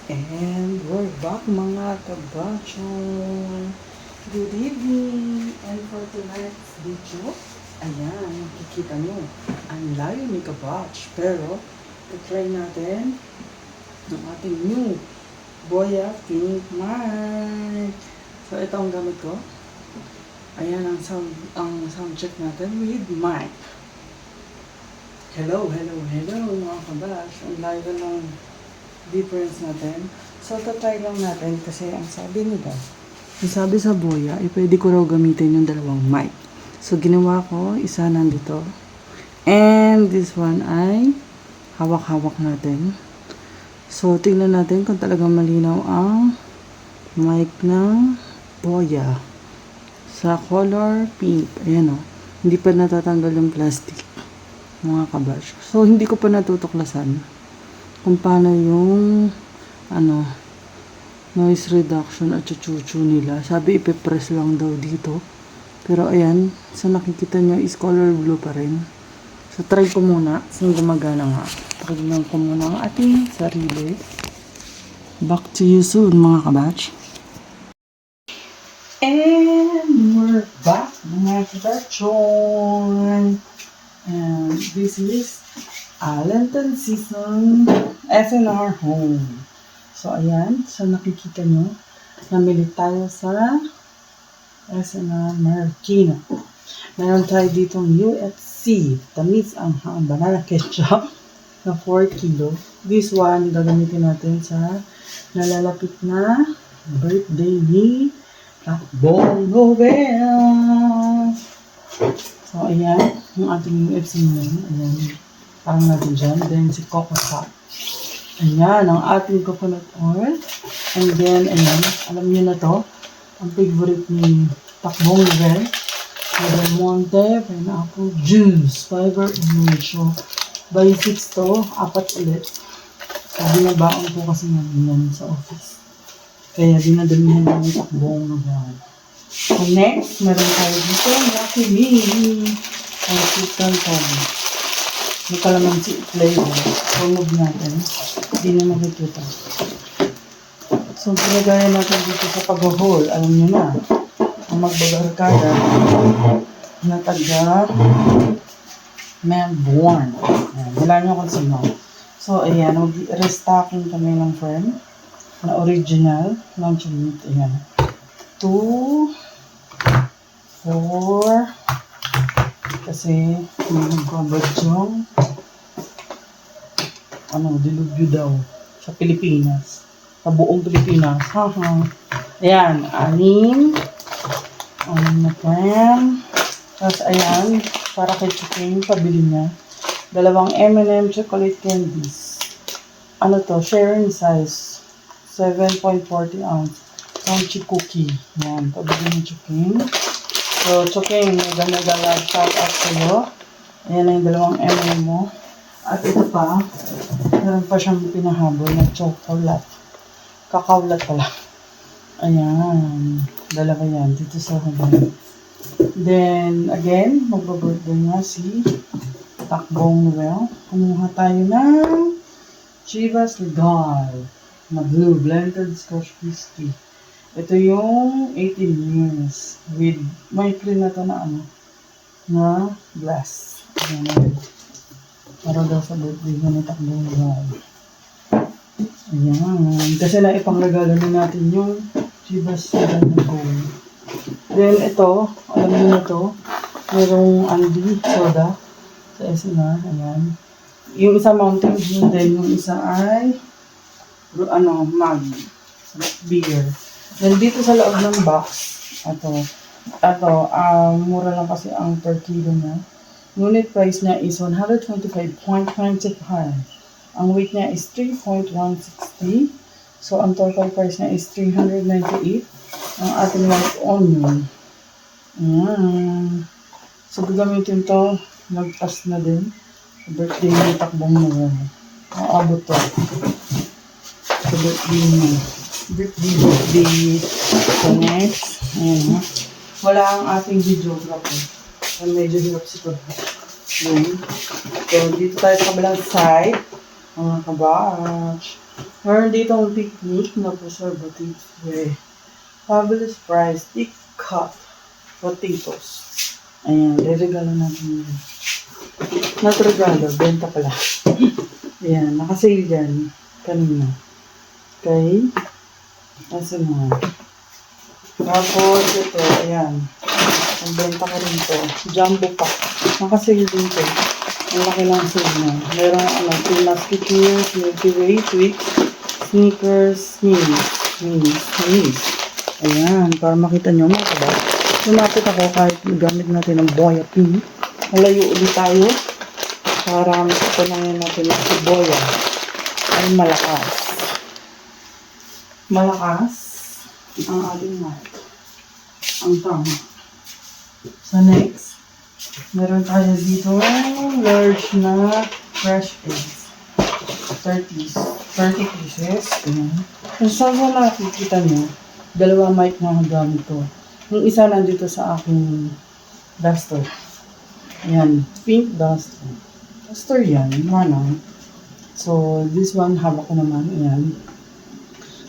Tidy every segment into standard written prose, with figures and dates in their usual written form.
And we're back mga kabachon. Good evening. And for tonight's video, ayan, makikita nyo, ang layo ni kabach. Pero, try natin ng ating new Boya Pink Mic. So, ito ang gamit ko. Ayan ang sound check natin with mic. Hello mga kabach. Ang layo ng difference natin. So, tatry lang natin kasi ang sabi nila, ang sabi sa Boya, pwede ko raw gamitin yung dalawang mic. So, ginawa ko, isa nandito. And this one ay hawak-hawak natin. So, tingnan natin kung talagang malinaw ang mic ng Boya. Sa color pink. Ayan o. Hindi pa natatanggal yung plastic. Mga kabash. So, hindi ko pa natutuklasan kung paano yung noise reduction at chuchu nila. Sabi ipipress lang daw dito. Pero ayan, sa nakikita nyo is color blue pa rin. So try ko muna kung gumagana nga. Tignan ko muna ang ating sarili. Back to you soon mga kabatch. And we're back mga kabatchon. And this is Lenten season SNR home. So, ayan. So, nakikita nyo. Namili tayo sa SNR Marikina. Meron tayo ditong UFC. Tamis ang banana ketchup na 4 kilo. This one, gagamitin natin sa nalalapit na birthday ni Takbong Novel. So, ayan. Yung ating UFC nyo. Ayan. Parang natin dyan. Then, si Coco Top. Ayan, ang ating coconut oil. And then, ayan, alam niyo na to. Ang favorite ni Takbong Novel. Del Monte, pineapple juice. Fiber image. So, by 6 to, 4 ulit. So, binabaon ko kasi namin yan sa office. Kaya, dinadamihan namin Takbong Novel. So, next, meron tayo dito. Lucky Me. Ang chicken togi. May kalamansi flavor. Remove natin. Hindi na makikita. So, pinagaya natin dito sa pag-haul. Alam nyo na. Ang magbabarkada na taga Melbourne. Wala nyo kung sino. So, ayan. Restocking kami ng firm na original lunch meat. Ayan. 2, 4, kasi may nag-cover yung dilubyo daw sa Pilipinas. Sa buong Pilipinas. Ayan, 6 na gram. Tapos ayan, para kay Chicken, pabili niya. 2 M&M chocolate candies. Ano to? Sharing size. 7.40 ounce. Crunchy cookie. Ayan, pabili ni Chicken. So, Chicken, ganda-ganda shout out sa'yo. Ayan na yung 2 M&M mo. At ito pa, meron pa siyang pinahabol na chocolate. Kakaulat pala. Ayan. 2 yan. Dito sa hagdan. Then, again, magbabirthday nga si Takbong Novel. Kumuha tayo ng Chivas Legal na blue blended scotch whiskey. Ito yung 18 years with may cream na to na na glass. Ayan. Para daw sa birthday na ni Takbong Novel. Ayan. Kasi na ipangregalo na natin yung Chivas Legal na gold. Then ito, alam niyo na to, merong Andy soda sa SNR. Ayan. Yung isa Mountain Dew, then yung isa ay mag beer. Then dito sa loob ng box, mura lang kasi ang per kilo niya. Unit price niya is 125.25. Ang weight niya is 3.160. So, ang total price niya is 398. Ang ating white onion. So, gagamitin to. Nagpas na din. Birthday ni Takbong Novel. Maabot to. So, birthday. So, next. Ayan. Wala ang ating videographer. Medyo hirap si Pag. So, dito tayo sa kabilang side. Mga kabatch. Meron dito ang picnic na preservatives with fabulous price, thick cut potatoes. Ayan, re-regalo natin yun. Not regalo, benta pala. Ayan, nakasale dyan. Kanina. Okay. Kasi mo. Tapos ito, ayan. Ang benta ko rin to. Jumbo pack. Nakasale din to. Ang laki lang sale na. Merong Three Musketeers, Milky Way, Twix, Snickers, Minis. Ayan, para makita nyo mga kabak. Lumapit ako kahit gamit natin ang boya pin. Malayo ulit tayo. Para matutunan natin na si boya ay malakas. Malakas ang ating mic. Ang tama. So next, meron tayo dito large na fresh eggs. 30 pieces. Ayan. Kung saan mo nakikita nyo, dalawa mic na gamit ko. Yung isa nandito sa aking duster. Ayan, pink duster. Duster yan, manang. So, this one, hawak ko naman. Ayan.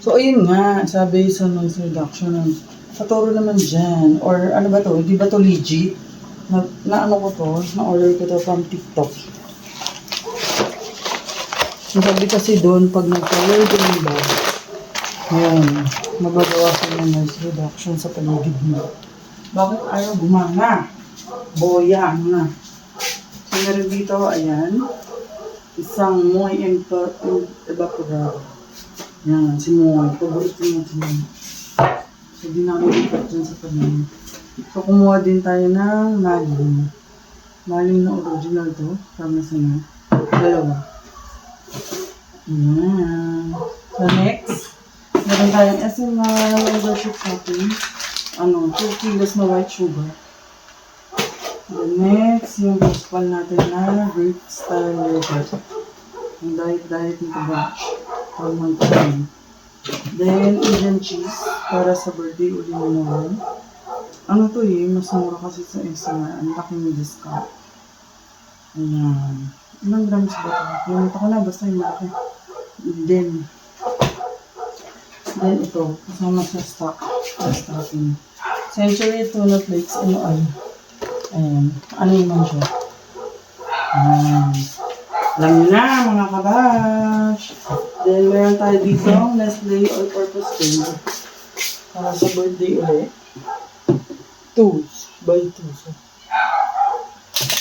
So, ayun nga, sabi sa noise reduction, paturo naman dyan. Or ano ba to? Di ba to legit? Na ano ko to? Na-order ko to from TikTok. Sabi kasi doon, pag nag-color din ba, ayan, mababawasan ng noise reduction sa paligid mo. Bakit ayaw gumana? Boya na. So, meron dito, ayan, isang Moy Evaporator. Yan, si Moy. Paborito niya si Moy. So, di namin ikat dyan sa paligid. So, kumuha din tayo ng Maling. Maling na original to. Tama sa na. Dalawa. Ayan. So, next, meron tayong SMR membership shopping. 2 kilos na white sugar. The next, yung baseball natin na Greek style yogurt. Yung diet nito batch. For month time. Then, Asian cheese para sa birthday uli mo naman. Ano to mas mura kasi sa SMR. Ang laking discount. Ayan. Ilang grams ba ito? Pumunta ko na, basta yung malaki. Then ito, kasama sa stock. Stocking. Century tuna flakes, ayan. Ano naman siya? Ayan. Alam nyo na, mga kabash. Then, meron tayo dito, Nestle All-Purpose Blend. Para sa birthday ulit. 2 by 2. So,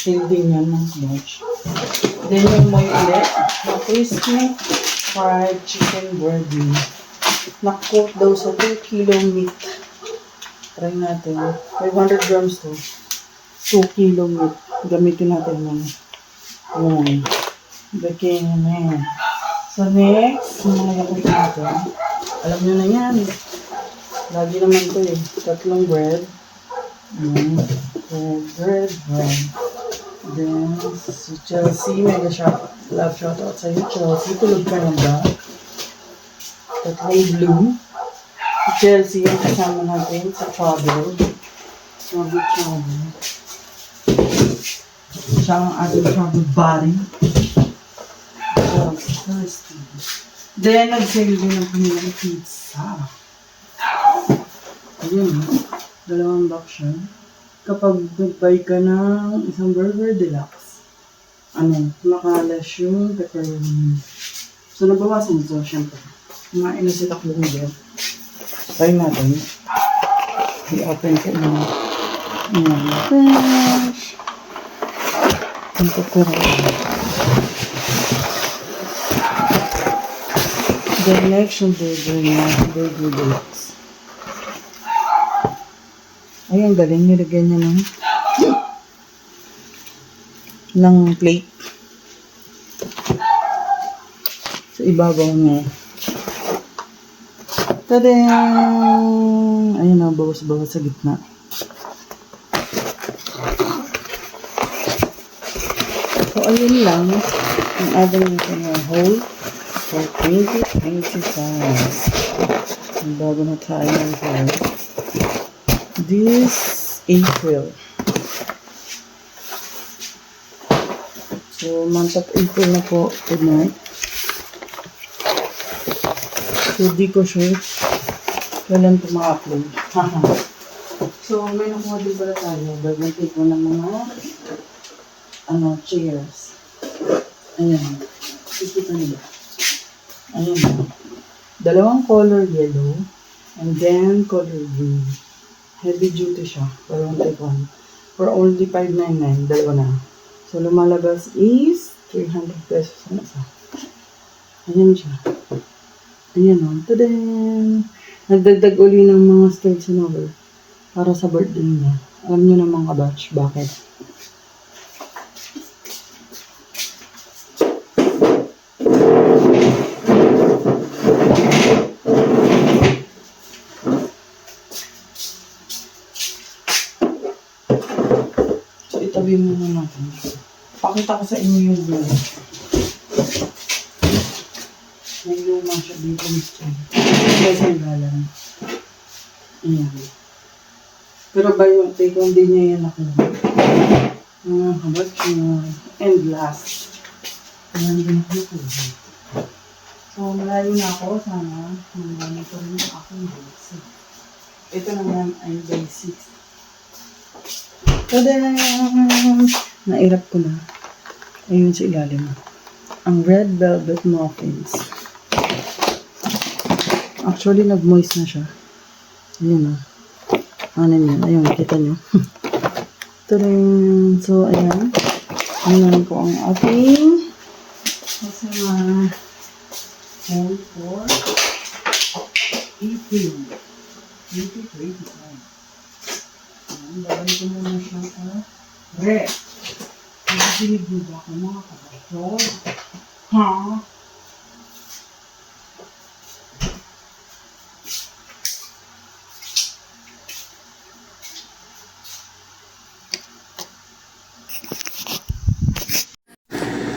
sale din yan ng batch. Then, yung may ulit, na crispy fried chicken breading. Nakcoat daw sa 2 kilo meat. Try natin. 500 grams to. 2 kilo meat. Gamitin natin ng baking na. So next, mga gagawin natin. Alam nyo na yan. Lagi naman to 3 bread. Bread. Then, si Chelsea, mega love shoutout sa iyo, Chelsea. Tulog ka na ba? 3 blue. Si Chelsea, yung kasama natin sa travel. Travel. Siya ang ating travel buddy. Then, nag-sale din ang kanilang pizza. Ayun, 2 box siya. Kapag nag-buy ka ng isang burger deluxe, makalas yung pepperoni. So, nabawasan ito, syempre. Kumain na si Takbong dyan. Try natin. I-open ko na. Fresh. Ang pepperoni. The next yung burger deluxe. Ay, ang galing. Nilagyan niya ng plate. Sa ibabaw niya. Tadang! Ayun na, bawas-bawas sa gitna. So, ayun lang. Ang ating nito na whole for 2025. Ang bago na tayo ng whole. This April. So, month of April na po. Good night. So, di ko sure kailan ito ma-upload. So, may nakuha din pala tayo. Gagantay ko ng mga chairs. Ayan. Kikita nila. Ayan. Dalawang color yellow and then color green. Heavy duty siya. Pero one take one. For only $599. Dalawa na. So, lumalabas is 300 pesos na isa. Ayan siya. Ayan o. Tadaan! Nagdagdag uli ng mga skirts and over para sa birthday niya. Alam niyo naman kabatch, bakit? So, itabi muna natin. Pakita ko sa inyo yung view. May luma siya dito, Mr. Kasi ang galang. Ayan. Pero ba yung take on din niya yan ako. Habat yun. And last. Ayan din ako. So, malayo na ako. Sana, malayo ko rin yung aking base. Ito naman ay day 6. Tadaan! Nairap ko na. Ayun sa ilalim. Ang red velvet muffins. Actually, nag-moist na siya. Ayun o. Ano yun? Ayun, kita nyo. So, ayan. Ayan ko ang ating kasama hold for eating. Eating. Ayan, babalik ko muna siya sa red. Nagsilig mo ba ako mga kapatid? Ha?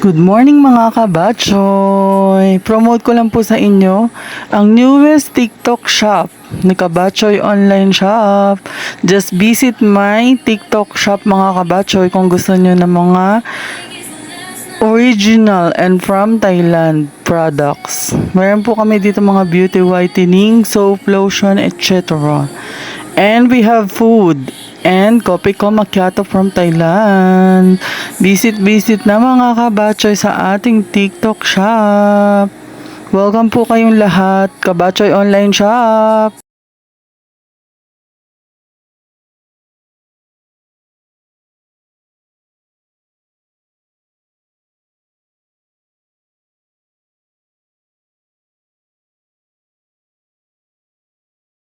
Good morning mga kabatchoy! Promote ko lang po sa inyo ang newest TikTok shop ni Kabatchoy Online Shop. Just visit my TikTok shop mga kabatchoy kung gusto nyo ng mga original and from Thailand products. Meron po kami dito mga beauty whitening, soap, lotion, etc. And we have food and Kopi Ko Macchiato from Thailand. Visit na mga kabatchoy sa ating TikTok shop. Welcome po kayong lahat, Kabatchoy Online Shop.